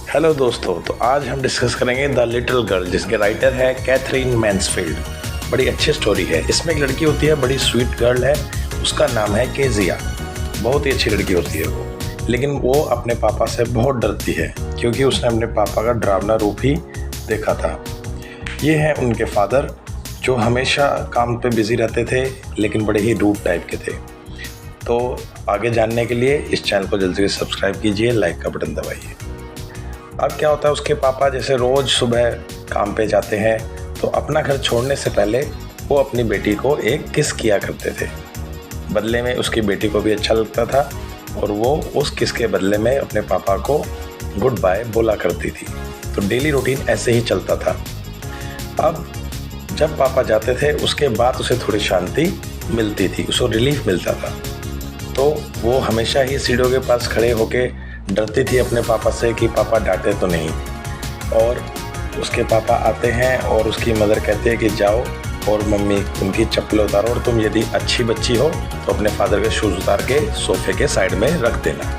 Hello दोस्तों, तो आज हम डिस्कस करेंगे द लिटिल गर्ल, जिसके राइटर है कैथरीन मैन्सफील्ड। बड़ी अच्छी स्टोरी है। इसमें एक लड़की होती है, बड़ी स्वीट गर्ल है, उसका नाम है केजिया। बहुत ही अच्छी लड़की होती है वो, लेकिन वो अपने पापा से बहुत डरती है क्योंकि उसने अपने पापा का डरावना रूप ही देखा था। ये हैं उनके फादर, जो हमेशा काम पे बिज़ी रहते थे लेकिन बड़े ही रूड टाइप के थे। तो आगे जानने के लिए इस चैनल को जल्दी से सब्सक्राइब कीजिए, लाइक का बटन दबाइए। अब क्या होता है, उसके पापा जैसे रोज़ सुबह काम पे जाते हैं तो अपना घर छोड़ने से पहले वो अपनी बेटी को एक किस किया करते थे। बदले में उसकी बेटी को भी अच्छा लगता था और वो उस किस के बदले में अपने पापा को गुड बाय बोला करती थी। तो डेली रूटीन ऐसे ही चलता था। अब जब पापा जाते थे उसके बाद उसे थोड़ी शांति मिलती थी, उसको रिलीफ मिलता था। तो वो हमेशा ही सीढ़ियों के पास खड़े होके डरती थी अपने पापा से कि पापा डांटे तो नहीं। और उसके पापा आते हैं और उसकी मदर कहती है कि जाओ और मम्मी उनकी चप्पल उतारो और तुम यदि अच्छी बच्ची हो तो अपने फादर के शूज़ उतार के सोफे के साइड में रख देना।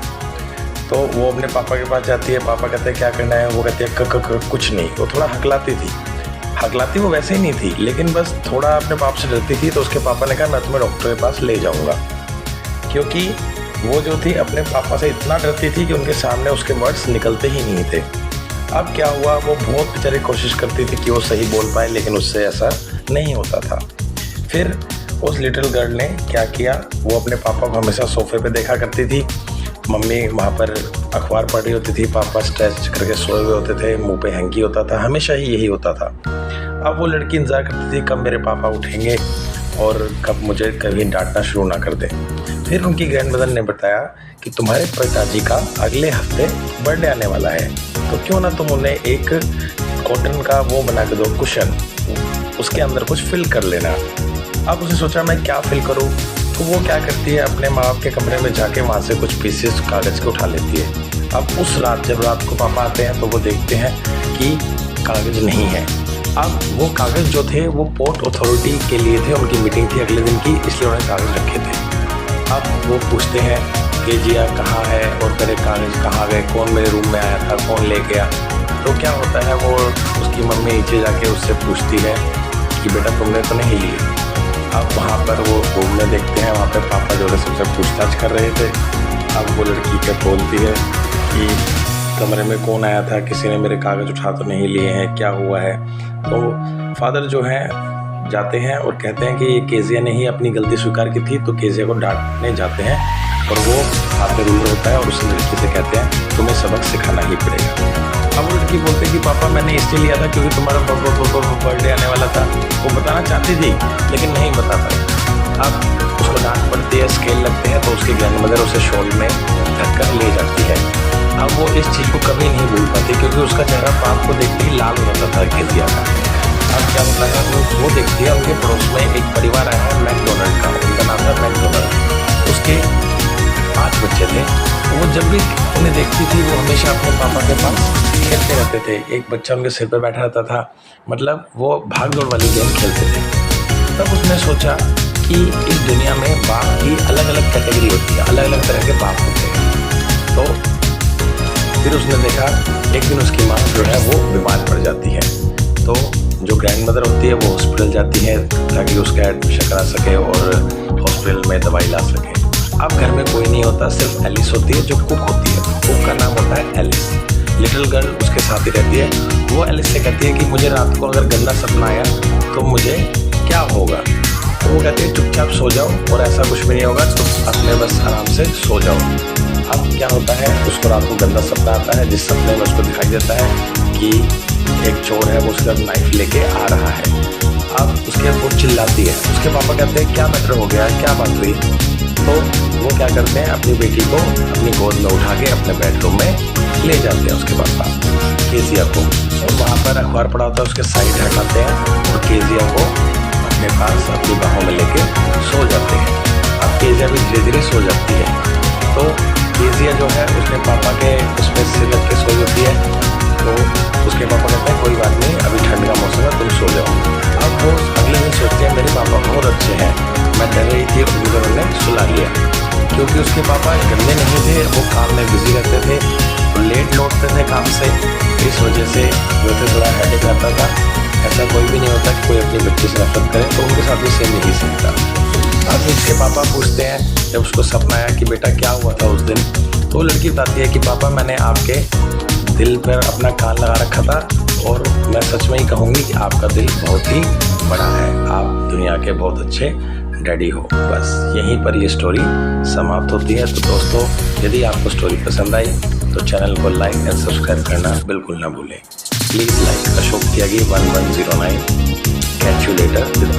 तो वो अपने पापा के पास जाती है। पापा कहते हैं क्या करना है? वो कहते हैं कुछ नहीं। वो थोड़ा हकलाती थी। हकलाती वो वैसे ही नहीं थी, लेकिन बस थोड़ा अपने बाप से डरती थी। तो उसके पापा ने कहा मैं तुम्हें डॉक्टर के पास ले जाऊँगा, क्योंकि वो जो थी अपने पापा से इतना डरती थी कि उनके सामने उसके वर्ड्स निकलते ही नहीं थे। अब क्या हुआ, वो बहुत बेचारी कोशिश करती थी कि वो सही बोल पाए, लेकिन उससे ऐसा नहीं होता था। फिर उस लिटिल गर्ल ने क्या किया, वो अपने पापा को हमेशा सोफे पे देखा करती थी। मम्मी वहाँ पर अखबार पढ़ रही होती थी, पापा स्ट्रेच करके सोए हुए होते थे, मुंह पे हैंकी होता था, हमेशा ही यही होता था। अब वो लड़की इंतज़ार करती थी कब मेरे पापा उठेंगे और कब मुझे कभी डांटना शुरू ना कर दें। फिर उनकी ग्रैंडमदर ने बताया कि तुम्हारे पिताजी का अगले हफ्ते बर्थडे आने वाला है, तो क्यों ना तुम उन्हें एक कॉटन का वो बना के दो, कुशन, उसके अंदर कुछ फिल कर लेना। अब उसे सोचा मैं क्या फिल करूं, तो वो क्या करती है, अपने माँ बाप के कमरे में जाके वहाँ से कुछ पीसेस कागज़ के उठा लेती है। अब उस रात जब रात को पापा आते हैं तो वो देखते हैं कि कागज़ नहीं है। अब वो कागज़ जो थे वो पोर्ट अथॉरिटी के लिए थे, उनकी मीटिंग थी अगले दिन की, इसलिए उन्होंने कागज़ रखे थे। अब वो पूछते हैं कि जिया कहाँ है और तेरे कागज़ कहाँ गए, कौन मेरे रूम में आया था, कौन ले गया। तो क्या होता है, वो उसकी मम्मी नीचे जाके उससे पूछती है कि बेटा तुमने तो नहीं ली। अब वहाँ पर वो रूम में देखते हैं, वहाँ पर पापा जो है सबसे पूछताछ कर रहे थे। अब वो लड़की क्या बोलती है कि कमरे में कौन आया था, किसी ने मेरे कागज़ उठा तो नहीं लिए हैं, क्या हुआ है। तो फादर जो है जाते हैं और कहते हैं कि ये केजिया ने ही अपनी गलती स्वीकार की थी, तो केजिया को डांटने जाते हैं और वो हाथ में रूलर होता है और उस लड़की से कहते हैं तुम्हें सबक सिखाना ही पड़ेगा। अब वो लड़की बोलते हैं कि पापा मैंने इसलिए लिया था क्योंकि तुम्हारा बर्थडे आने वाला था। वो बताना चाहती थी लेकिन नहीं बता पाई। अब उसको डांट पड़ती है, स्केल लगते हैं, तो उसकी ग्रैंडमदर उसे शॉल में ढक कर ले जाती है। अब वो इस चीज़ को कभी नहीं भूल पाती क्योंकि उसका चेहरा पाप को देखते ही लाल हो जाता था केजिया का। अब क्या होता है, वो देखती है उनके पड़ोस में एक परिवार आया है मैकडोनल्ड का, उनका नाम था मैकडोनल्ड। उसके 5 बच्चे थे। वो जब भी उन्हें देखती थी वो हमेशा अपने पापा के पास खेलते रहते थे। एक बच्चा उनके सिर पे बैठा रहता था, मतलब वो भाग दौड़ वाली गेम खेलते थे। तब उसने सोचा कि इस दुनिया में बाप की अलग अलग कैटेगरी होती है, अलग अलग तरह के बाप होते हैं। तो फिर उसने देखा एक दिन उसकी माँ जो है वो बीमार पड़ जाती है। तो जो ग्रैंडमदर होती है वो हॉस्पिटल जाती है ताकि उसका एडमिशन करा सके और हॉस्पिटल में दवाई ला सके। अब घर में कोई नहीं होता, सिर्फ एलिस होती है जो कुक होती है। कुक का नाम होता है एलिस। लिटिल गर्ल उसके साथ ही रहती है। वो एलिस से कहती है कि मुझे रात को अगर गंदा सपना आया तो मुझे क्या होगा। तो वो कहती है चुपचाप सो जाओ और ऐसा कुछ भी नहीं होगा, तो अपने बस आराम से सो जाओ। अब क्या होता है, उसको रात को गंदा सपना आता है जिस सपने में उसको दिखाई देता है कि एक चोर है, वो उसका नाइफ लेके आ रहा है। अब उसके वो चिल्लाती है। उसके पापा कहते हैं क्या मैटर हो गया, क्या बात हुई। तो वो क्या करते हैं, अपनी बेटी को अपनी गोद में उठा के अपने बेडरूम में ले जाते हैं उसके पापा केजिया को, और वहाँ पर अखबार पड़ा होता है उसके साइड हटाते हैं और केजिया को अपने पास अपनी बाहों में लेके सो जाते हैं। अब केजिया भी धीरे धीरे सो जाती है। तो केजिया जो है उसने पापा के उसमें सिर रख के सो जाती है। तो उसके पापा कहते हैं कोई बात नहीं, अभी ठंड का मौसम है, तुम सो जाओ। अब वो अगले दिन सोचते हैं मेरे पापा बहुत अच्छे हैं, मैं डर रही थी और मुझे उन्होंने सुला लिया। क्योंकि उसके पापा गंदे नहीं थे, वो काम में बिजी रहते थे, तो लेट लौटते थे काम से इस वजह से जो थे थोड़ा हेडेक आता था। ऐसा कोई भी नहीं होता कि कोई अपनी बच्ची से नफरत करे, तो उनके साथ भी सेम यही सीन था। अब इसके पापा पूछते हैं, जब उसको सपना आया कि बेटा क्या हुआ था उस दिन, तो वो लड़की बताती है कि पापा मैंने आपके दिल पर अपना कान लगा रखा था और मैं सच में ही कहूँगी कि आपका दिल बहुत ही बड़ा है, आप दुनिया के बहुत अच्छे डैडी हो। बस यहीं पर ये स्टोरी समाप्त होती है। तो दोस्तों, यदि आपको स्टोरी पसंद आई तो चैनल को लाइक एंड सब्सक्राइब करना बिल्कुल ना भूलें। Please like. Ashok Tyagi 1109। Catch you later.